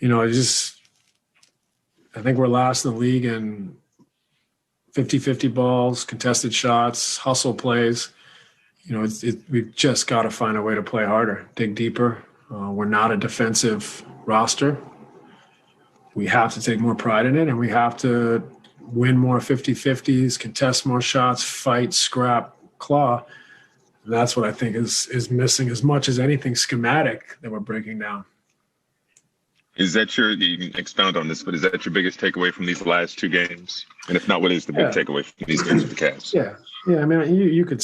I think we're last in the league in 50-50 balls, contested shots, hustle plays. We've just got to find a way to play harder, dig deeper. We're not a defensive roster. We have to take more pride in it, and we have to win more 50-50s, contest more shots, fight, scrap, claw. And that's what I think is missing as much as anything schematic that we're breaking down. Is that you can expound on this, but is that your biggest takeaway from these last two games? And if not, what is the big takeaway from these games with the Cavs? Yeah. I mean, you could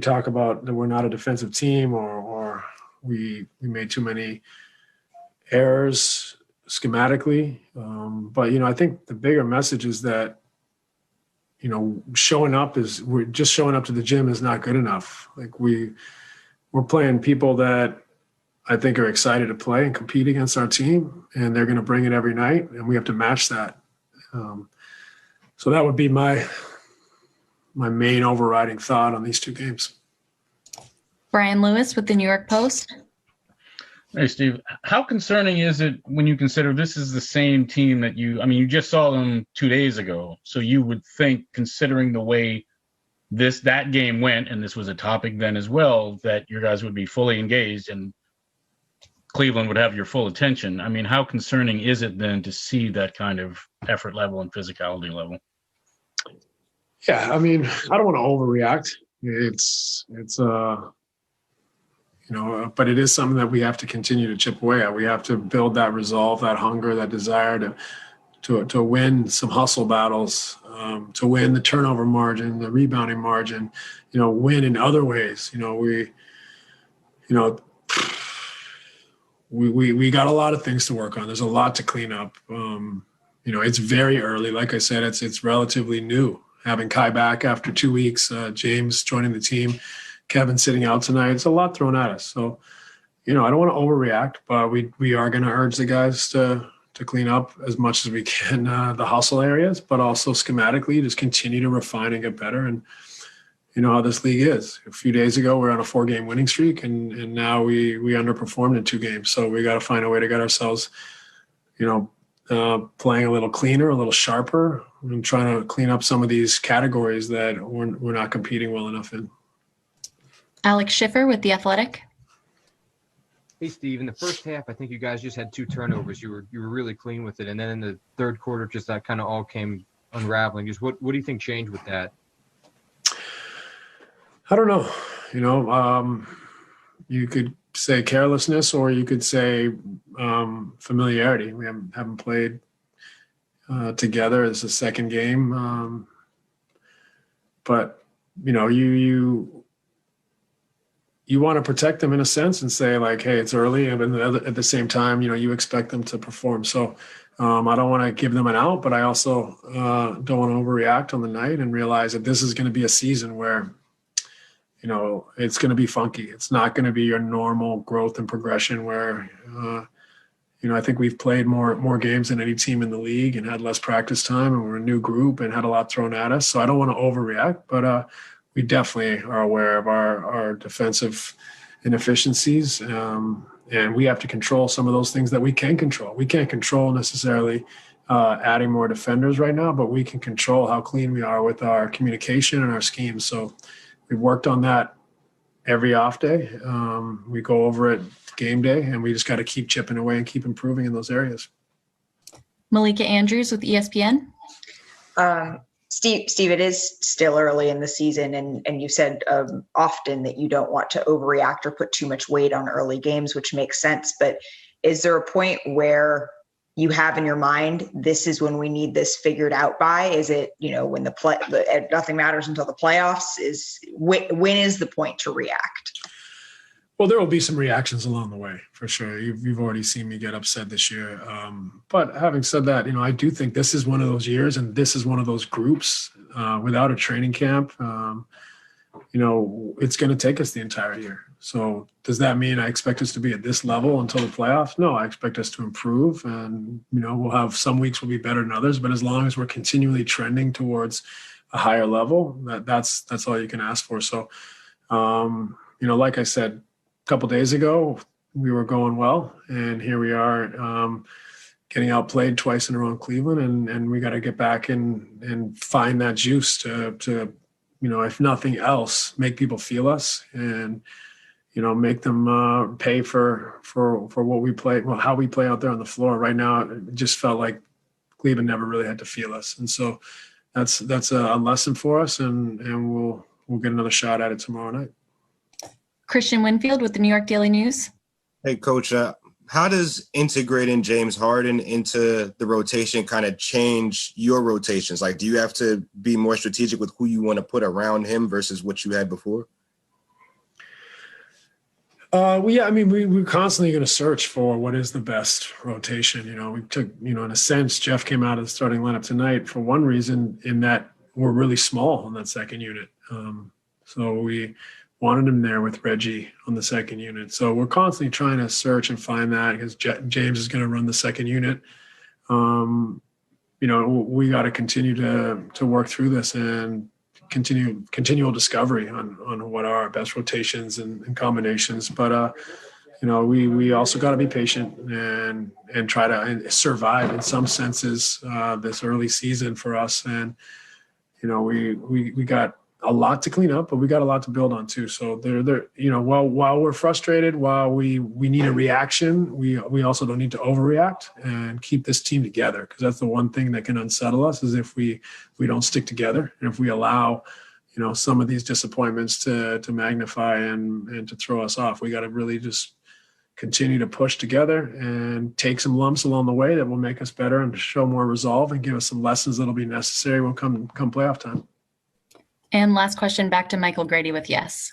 talk about that we're not a defensive team or we made too many errors schematically. But, I think the bigger message is that, showing up to the gym is not good enough. Like we're playing people that I think are excited to play and compete against our team, and they're going to bring it every night, and we have to match that. So that would be my main overriding thought on these two games. Brian Lewis with the New York Post. Hey, Steve, how concerning is it when you consider this is the same team that you just saw them 2 days ago. So you would think, considering the way that game went, and this was a topic then as well, that your guys would be fully engaged and Cleveland would have your full attention. I mean, how concerning is it then to see that kind of effort level and physicality level? Yeah, I mean, I don't want to overreact. But it is something that we have to continue to chip away at. We have to build that resolve, that hunger, that desire to win some hustle battles, to win the turnover margin, the rebounding margin, win in other ways. We got a lot of things to work on. There's a lot to clean up. It's very early. Like I said, it's relatively new. Having Kai back after 2 weeks, James joining the team, Kevin sitting out tonight. It's a lot thrown at us. So, I don't want to overreact, but we are going to urge the guys to clean up as much as we can the hustle areas, but also schematically just continue to refine and get better. And you know how this league is. A few days ago, we're on a 4-game winning streak, and now we underperformed in 2 games. So we got to find a way to get ourselves, playing a little cleaner, a little sharper, and trying to clean up some of these categories that we're not competing well enough in. Alex Schiffer with The Athletic. Hey, Steve, in the first half, I think you guys just had 2 turnovers. You were really clean with it. And then in the third quarter, just that kind of all came unraveling. Just what do you think changed with that? I don't know. You could say carelessness, or you could say familiarity. We haven't played together. It's the second game. But, you want to protect them in a sense and say, like, hey, it's early. And at the same time, you expect them to perform. So I don't want to give them an out, but I also don't want to overreact on the night and realize that this is going to be a season where, it's going to be funky. It's not going to be your normal growth and progression where, I think we've played more games than any team in the league and had less practice time, and we're a new group and had a lot thrown at us. So I don't want to overreact, but we definitely are aware of our defensive inefficiencies, and we have to control some of those things that we can control. We can't control necessarily adding more defenders right now, but we can control how clean we are with our communication and our schemes. So we've worked on that every off day. We go over it game day, and we just got to keep chipping away and keep improving in those areas. Malika Andrews with ESPN. Steve, it is still early in the season, and you said often that you don't want to overreact or put too much weight on early games, which makes sense. But is there a point where you have in your mind, this is when we need this figured out by? Is it, when nothing matters until the playoffs? When is the point to react? Well, there will be some reactions along the way, for sure. You've already seen me get upset this year. But having said that, I do think this is one of those years, and this is one of those groups without a training camp. It's going to take us the entire year. So does that mean I expect us to be at this level until the playoffs? No, I expect us to improve, and, we'll have some weeks will be better than others. But as long as we're continually trending towards a higher level, that's all you can ask for. So, like I said, a couple of days ago, we were going well, and here we are getting outplayed twice in a row in Cleveland, and we got to get back and find that juice to if nothing else, make people feel us and make them pay for what we play, well, how we play out there on the floor. Right now, it just felt like Cleveland never really had to feel us, and so that's a lesson for us, and we'll get another shot at it tomorrow night. Christian Winfield with the New York Daily News. Hey, Coach, how does integrating James Harden into the rotation kind of change your rotations? Like, do you have to be more strategic with who you want to put around him versus what you had before? We're constantly going to search for what is the best rotation. We took, in a sense, Jeff came out of the starting lineup tonight for one reason, in that we're really small on that second unit. So we wanted him there with Reggie on the second unit. So we're constantly trying to search and find that, because James is going to run the second unit. We got to continue to work through this and continual discovery on what are our best rotations and combinations. But we also got to be patient and try to survive in some senses this early season for us. And we got a lot to clean up, but we got a lot to build on too. So while we're frustrated, while we need a reaction, we also don't need to overreact and keep this team together, because that's the one thing that can unsettle us, is if we don't stick together, and if we allow some of these disappointments to magnify and to throw us off. We got to really just continue to push together and take some lumps along the way that will make us better and show more resolve and give us some lessons that'll be necessary when come playoff time. And last question, back to Michael Grady with Yes.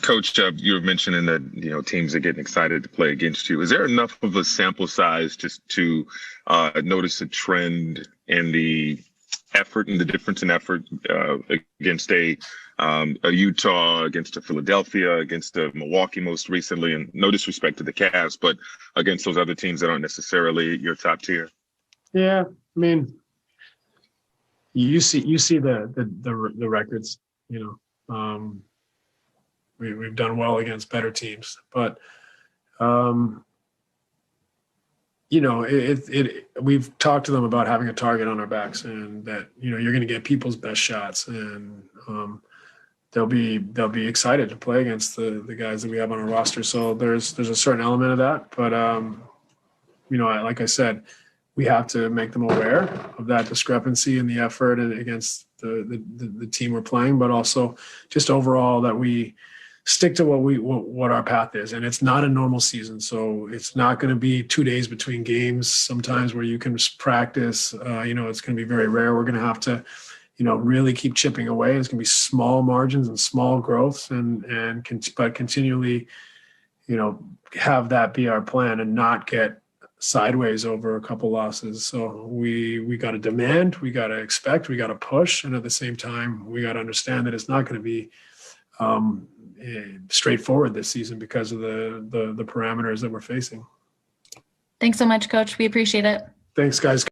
Coach, you were mentioning that teams are getting excited to play against you. Is there enough of a sample size just to notice a trend in the effort and the difference in effort against a Utah, against a Philadelphia, against a Milwaukee most recently, and no disrespect to the Cavs, but against those other teams that aren't necessarily your top tier? Yeah, I mean, you see the records. We've done well against better teams, but we've talked to them about having a target on our backs, and that you're going to get people's best shots, and they'll be excited to play against the guys that we have on our roster. So there's a certain element of that, but like I said, we have to make them aware of that discrepancy in the effort and against the team we're playing, but also just overall that we stick to what our path is. And it's not a normal season, so it's not going to be 2 days between games sometimes where you can just practice. It's going to be very rare. We're going to have to really keep chipping away. It's going to be small margins and small growths, but continually have that be our plan and not get sideways over a couple losses. So we got to demand, we got to expect, we got to push, and at the same time we got to understand that it's not going to be straightforward this season because of the parameters that we're facing. Thanks so much, Coach. We appreciate it. Thanks, guys.